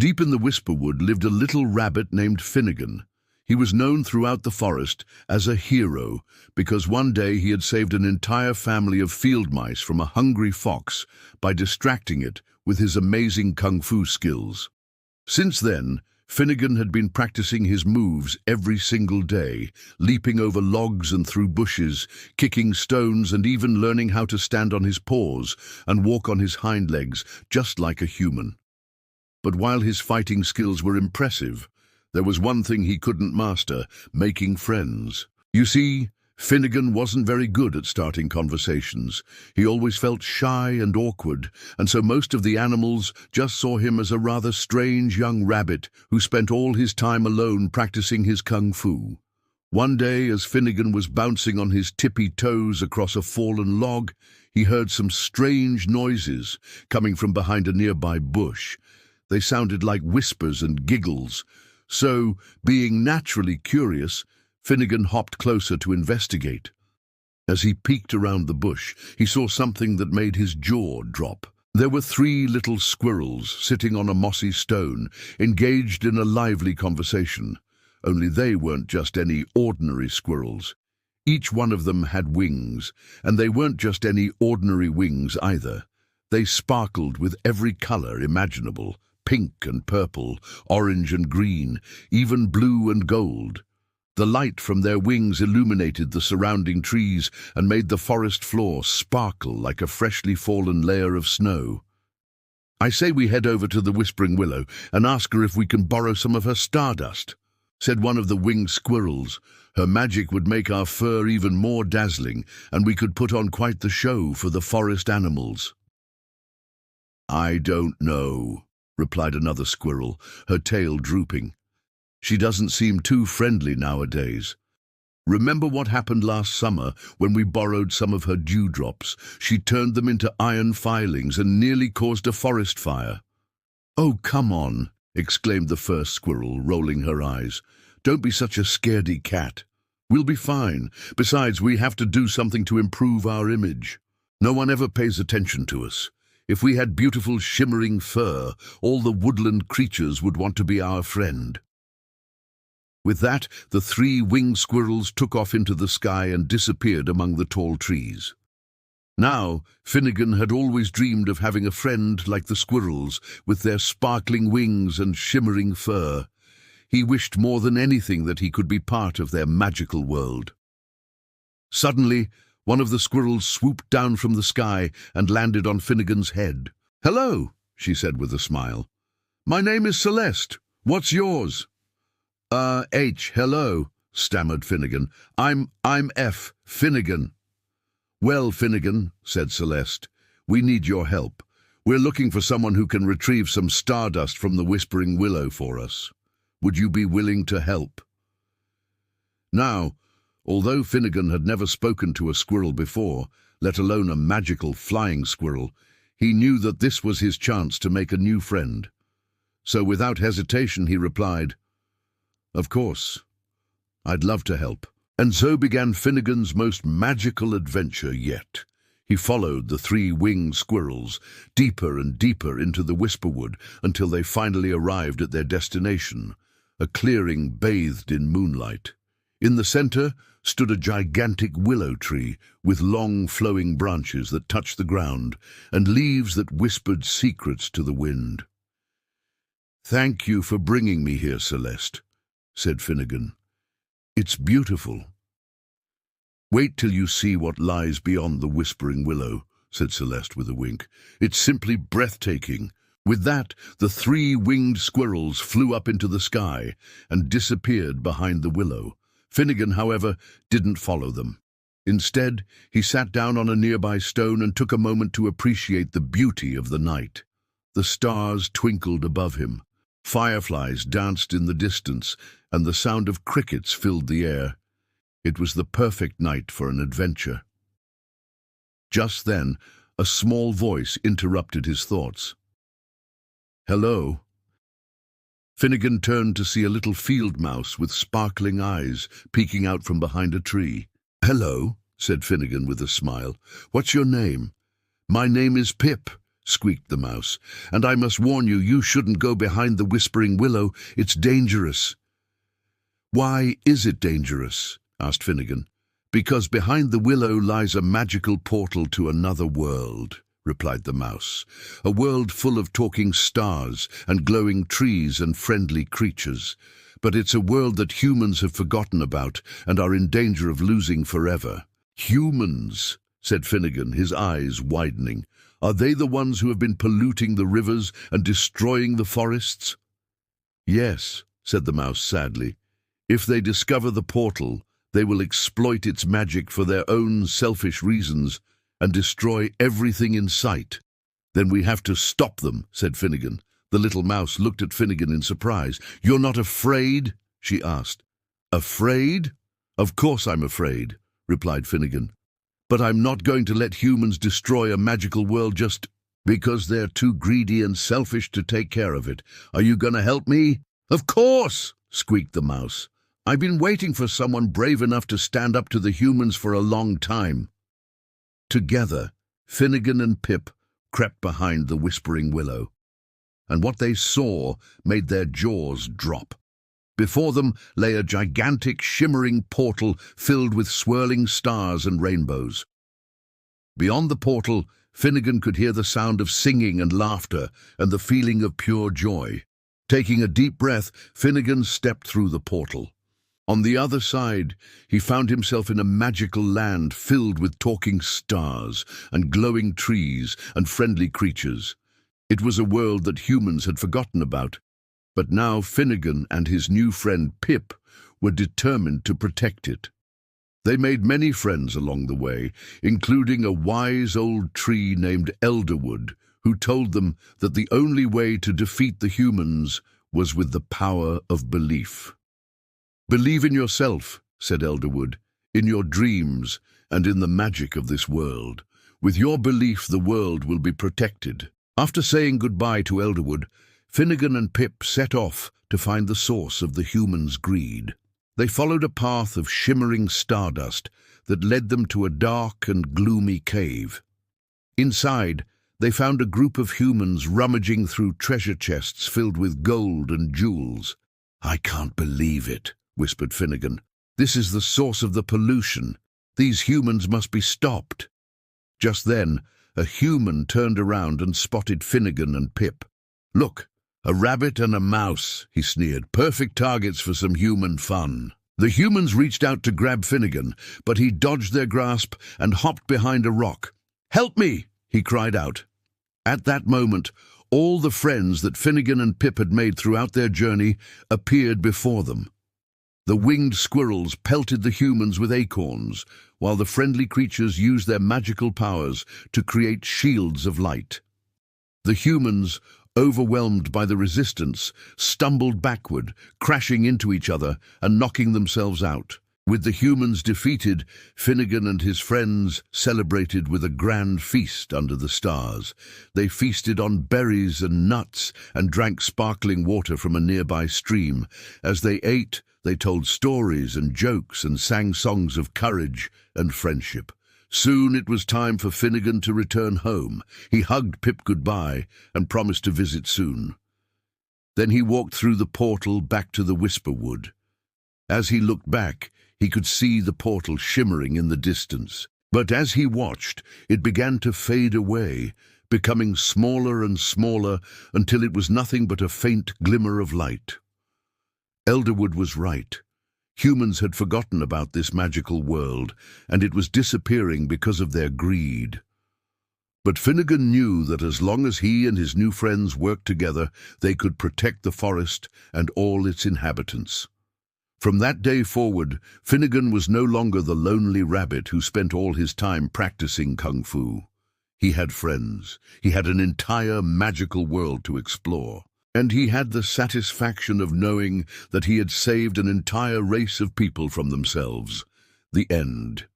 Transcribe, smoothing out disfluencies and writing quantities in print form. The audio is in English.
Deep in the Whisperwood lived a little rabbit named Finnegan. He was known throughout the forest as a hero because one day he had saved an entire family of field mice from a hungry fox by distracting it with his amazing kung fu skills. Since then, Finnegan had been practicing his moves every single day, leaping over logs and through bushes, kicking stones, and even learning how to stand on his paws and walk on his hind legs just like a human. But while his fighting skills were impressive, there was one thing he couldn't master: making friends. You see, Finnegan wasn't very good at starting conversations. He always felt shy and awkward, and so most of the animals just saw him as a rather strange young rabbit who spent all his time alone practicing his kung fu. One day, as Finnegan was bouncing on his tippy toes across a fallen log, he heard some strange noises coming from behind a nearby bush. They sounded like whispers and giggles. So, being naturally curious, Finnegan hopped closer to investigate. As he peeked around the bush, he saw something that made his jaw drop. There were 3 little squirrels sitting on a mossy stone, engaged in a lively conversation. Only they weren't just any ordinary squirrels. Each one of them had wings, and they weren't just any ordinary wings either. They sparkled with every color imaginable: pink and purple, orange and green, even blue and gold. The light from their wings illuminated the surrounding trees and made the forest floor sparkle like a freshly fallen layer of snow. "I say we head over to the Whispering Willow and ask her if we can borrow some of her stardust," said one of the winged squirrels. "Her magic would make our fur even more dazzling, and we could put on quite the show for the forest animals." "I don't know," replied another squirrel, her tail drooping. "She doesn't seem too friendly nowadays. Remember what happened last summer when we borrowed some of her dewdrops? She turned them into iron filings and nearly caused a forest fire." "Oh, come on," exclaimed the first squirrel, rolling her eyes. "Don't be such a scaredy cat. We'll be fine. Besides, we have to do something to improve our image. No one ever pays attention to us. If we had beautiful shimmering fur, all the woodland creatures would want to be our friend." With that, the 3 winged squirrels took off into the sky and disappeared among the tall trees. Now, Finnegan had always dreamed of having a friend like the squirrels, with their sparkling wings and shimmering fur. He wished more than anything that he could be part of their magical world. Suddenly, one of the squirrels swooped down from the sky and landed on Finnegan's head. "Hello," she said with a smile. "My name is Celeste. What's yours?" Hello," stammered Finnegan. I'm F. Finnegan." "Well, Finnegan," said Celeste, "we need your help. We're looking for someone who can retrieve some stardust from the Whispering Willow for us. Would you be willing to help?" Now, although Finnegan had never spoken to a squirrel before, let alone a magical flying squirrel, he knew that this was his chance to make a new friend. So without hesitation he replied, "Of course, I'd love to help." And so began Finnegan's most magical adventure yet. He followed the 3 winged squirrels deeper and deeper into the Whisperwood until they finally arrived at their destination, a clearing bathed in moonlight. In the center stood a gigantic willow tree with long flowing branches that touched the ground and leaves that whispered secrets to the wind. "Thank you for bringing me here, Celeste," said Finnegan. "It's beautiful." "Wait till you see what lies beyond the Whispering Willow," said Celeste with a wink. "It's simply breathtaking." With that, the 3 winged squirrels flew up into the sky and disappeared behind the willow. Finnegan, however, didn't follow them. Instead, he sat down on a nearby stone and took a moment to appreciate the beauty of the night. The stars twinkled above him. Fireflies danced in the distance, and the sound of crickets filled the air. It was the perfect night for an adventure. Just then, a small voice interrupted his thoughts. "Hello." Finnegan turned to see a little field mouse with sparkling eyes peeking out from behind a tree. "Hello," said Finnegan with a smile. "What's your name?" "My name is Pip," squeaked the mouse. "And I must warn you, you shouldn't go behind the whispering willow. It's dangerous." "Why is it dangerous?" asked Finnegan. "Because behind the willow lies a magical portal to another world," replied the mouse. "A world full of talking stars and glowing trees and friendly creatures. But it's a world that humans have forgotten about and are in danger of losing forever." "Humans," said Finnegan, his eyes widening. "Are they the ones who have been polluting the rivers and destroying the forests?" "Yes," said the mouse sadly. "If they discover the portal, they will exploit its magic for their own selfish reasons and destroy everything in sight." "Then we have to stop them," said Finnegan. The little mouse looked at Finnegan in surprise. "You're not afraid?" she asked. "Afraid? Of course I'm afraid," replied Finnegan. "But I'm not going to let humans destroy a magical world just because they're too greedy and selfish to take care of it. Are you going to help me?" "Of course," squeaked the mouse. "I've been waiting for someone brave enough to stand up to the humans for a long time." Together, Finnegan and Pip crept behind the whispering willow, and what they saw made their jaws drop. Before them lay a gigantic, shimmering portal filled with swirling stars and rainbows. Beyond the portal, Finnegan could hear the sound of singing and laughter and the feeling of pure joy. Taking a deep breath, Finnegan stepped through the portal. On the other side, he found himself in a magical land filled with talking stars and glowing trees and friendly creatures. It was a world that humans had forgotten about, but now Finnegan and his new friend Pip were determined to protect it. They made many friends along the way, including a wise old tree named Elderwood, who told them that the only way to defeat the humans was with the power of belief. "Believe in yourself," said Elderwood, "in your dreams and in the magic of this world. With your belief, the world will be protected." After saying goodbye to Elderwood, Finnegan and Pip set off to find the source of the humans' greed. They followed a path of shimmering stardust that led them to a dark and gloomy cave. Inside, they found a group of humans rummaging through treasure chests filled with gold and jewels. "I can't believe it," whispered Finnegan. "This is the source of the pollution. These humans must be stopped." Just then, a human turned around and spotted Finnegan and Pip. "Look, a rabbit and a mouse," he sneered. "Perfect targets for some human fun." The humans reached out to grab Finnegan, but he dodged their grasp and hopped behind a rock. "Help me!" he cried out. At that moment, all the friends that Finnegan and Pip had made throughout their journey appeared before them. The winged squirrels pelted the humans with acorns, while the friendly creatures used their magical powers to create shields of light. The humans, overwhelmed by the resistance, stumbled backward, crashing into each other and knocking themselves out. With the humans defeated, Finnegan and his friends celebrated with a grand feast under the stars. They feasted on berries and nuts and drank sparkling water from a nearby stream. As they ate, they told stories and jokes and sang songs of courage and friendship. Soon it was time for Finnegan to return home. He hugged Pip goodbye and promised to visit soon. Then he walked through the portal back to the Whisperwood. As he looked back, he could see the portal shimmering in the distance. But as he watched, it began to fade away, becoming smaller and smaller until it was nothing but a faint glimmer of light. Elderwood was right. Humans had forgotten about this magical world, and it was disappearing because of their greed. But Finnegan knew that as long as he and his new friends worked together, they could protect the forest and all its inhabitants. From that day forward, Finnegan was no longer the lonely rabbit who spent all his time practicing kung fu. He had friends. He had an entire magical world to explore. And he had the satisfaction of knowing that he had saved an entire race of people from themselves. The end.